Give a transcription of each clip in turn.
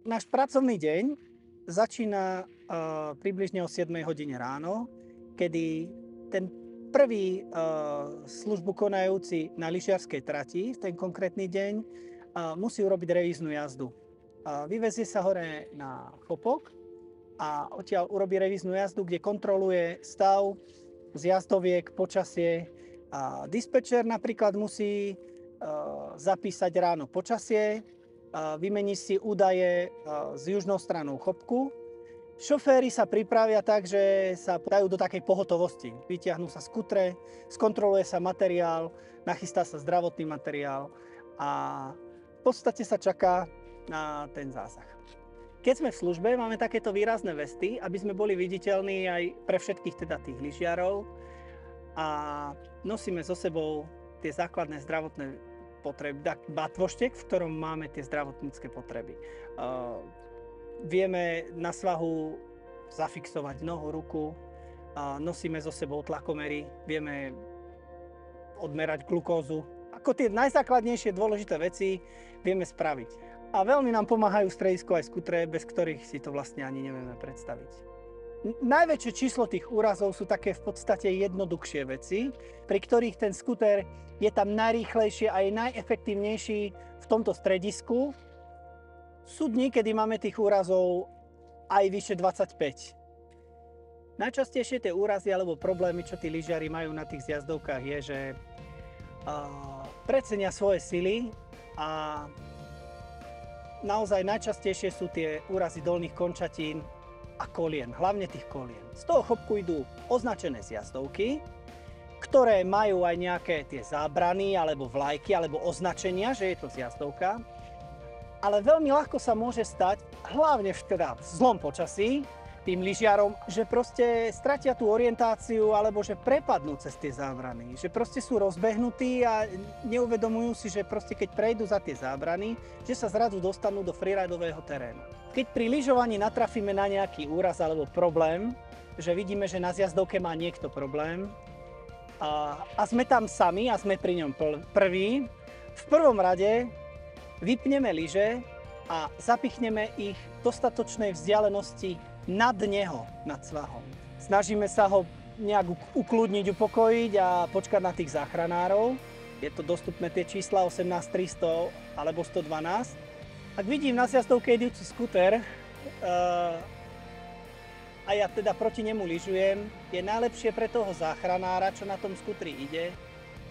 Náš pracovný deň začína približne o 7 hodine ráno, kedy ten prvý službu konajúci na lyžiarskej trati v ten konkrétny deň musí urobiť revíznu jazdu. Vyvezie sa hore na chopok a odtiaľ urobí revíznu jazdu, kde kontroluje stav zjazdoviek, počasie. Dispečer napríklad musí zapísať ráno počasie, vymení si údaje s južnou stranou chopku. Šoféri sa pripravia tak, že sa dajú do takej pohotovosti. Vytiahnú sa skutre, skontroluje sa materiál, nachystá sa zdravotný materiál a v podstate sa čaká na ten zásah. Keď sme v službe, máme takéto výrazné vesty, aby sme boli viditeľní aj pre všetkých teda tých lyžiarov a nosíme so sebou tie základné zdravotné potreby, batvoštek, v ktorom máme tie zdravotnícke potreby. Vieme na svahu zafixovať nohu, ruku, nosíme so sebou tlakomery, vieme odmerať glukózu. Ako tie najzákladnejšie dôležité veci vieme spraviť. A veľmi nám pomáhajú stredisko aj skutre, bez ktorých si to vlastne ani nevieme predstaviť. Najväčšie číslo tých úrazov sú také v podstate jednoduchšie veci, pri ktorých ten skuter je tam najrýchlejšie a je najefektívnejší v tomto stredisku. Sú dni, kedy máme tých úrazov aj vyše 25. Najčastejšie tie úrazy alebo problémy, čo tí lyžiari majú na tých zjazdovkách, je, že precenia svoje sily a naozaj najčastejšie sú tie úrazy dolných končatín a kolien, hlavne tých kolien. Z toho chopku idú označené zjazdovky, ktoré majú aj nejaké tie zábrany alebo vlajky alebo označenia, že je to zjazdovka. Ale veľmi ľahko sa môže stať, hlavne v zlom počasí, tým lyžiarom, že proste stratia tú orientáciu alebo že prepadnú cez tie zábrany. Že proste sú rozbehnutí a neuvedomujú si, že proste keď prejdú za tie zábrany, že sa zrazu dostanú do freeridového terénu. Keď pri lyžovaní natrafíme na nejaký úraz alebo problém, že vidíme, že na zjazdovke má niekto problém a sme tam sami a sme pri ňom prví, v prvom rade vypneme lyže a zapichneme ich v dostatočnej vzdialenosti nad neho, nad svahom. Snažíme sa ho nejak ukludniť, upokojiť a počkať na tých záchranárov. Je to dostupné tie čísla 18300 alebo 112. Ak vidím na zjazdovke idúci skuter a ja teda proti nemu lyžujem, je najlepšie pre toho záchranára, čo na tom skutri ide,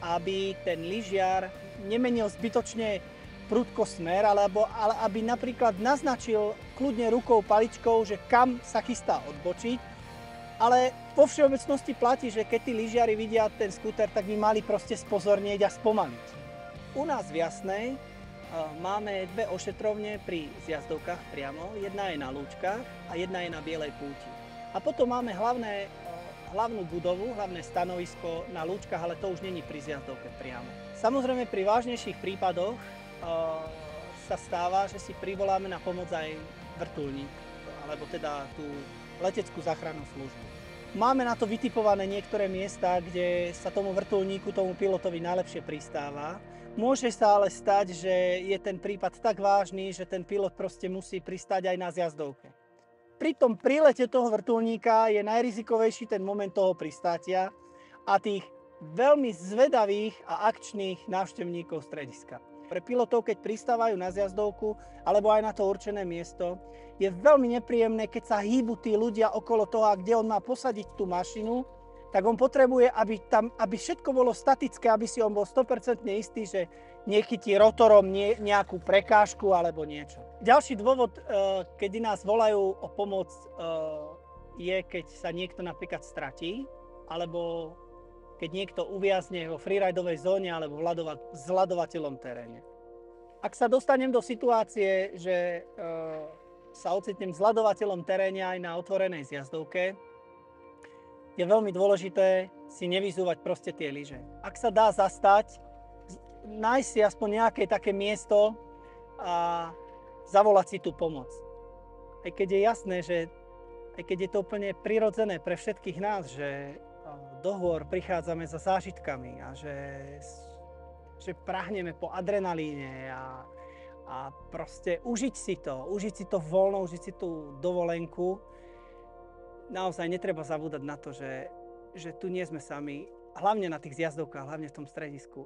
aby ten lyžiar nemenil zbytočne prudko smer, ale aby napríklad naznačil kľudne rukou, paličkou, že kam sa chystá odbočiť. Ale vo všeobecnosti platí, že keď tí lyžiari vidia ten skúter, tak by mali proste spozornieť a spomaliť. U nás v Jasnej máme dve ošetrovne pri zjazdovkách priamo. Jedna je na Lúčkach a jedna je na Bielej púti. A potom máme hlavnú budovu, hlavné stanovisko na Lúčkach, ale to už není pri zjazdovke priamo. Samozrejme pri vážnejších prípadoch sa stáva, že si privoláme na pomoc aj vrtuľník, alebo teda tú leteckú záchrannú službu. Máme na to vytipované niektoré miesta, kde sa tomu vrtuľníku, tomu pilotovi najlepšie pristáva. Môže sa ale stať, že je ten prípad tak vážny, že ten pilot proste musí pristáť aj na zjazdovke. Pri tom prílete toho vrtuľníka je najrizikovejší ten moment toho pristátia a tých veľmi zvedavých a akčných návštevníkov strediska. Pre pilotov, keď pristávajú na zjazdovku alebo aj na to určené miesto, je veľmi nepríjemné, keď sa hýbu tí ľudia okolo toho, a kde on má posadiť tú mašinu, tak on potrebuje, aby všetko bolo statické, aby si on bol 100% istý, že nechytí rotorom nejakú prekážku alebo niečo. Ďalší dôvod, kedy nás volajú o pomoc, je, keď sa niekto napríklad stratí, alebo keď niekto uviazne vo freeridovej zóne alebo v zľadovateľom teréne. Ak sa dostanem do situácie, že sa ocitnem v zľadovateľom teréne aj na otvorenej zjazdovke, je veľmi dôležité si nevyzúvať proste tie lyže. Ak sa dá zastať, nájsť si aspoň nejaké také miesto a zavolať si tú pomoc. Aj keď je jasné, že aj keď je to úplne prirodzené pre všetkých nás, že do hôr prichádzame za zážitkami a že prahneme po adrenalíne a a proste užiť si to voľno, užiť si tú dovolenku. Naozaj netreba zabúdať na to, že tu nie sme sami, hlavne na tých zjazdovkách, hlavne v tom stredisku.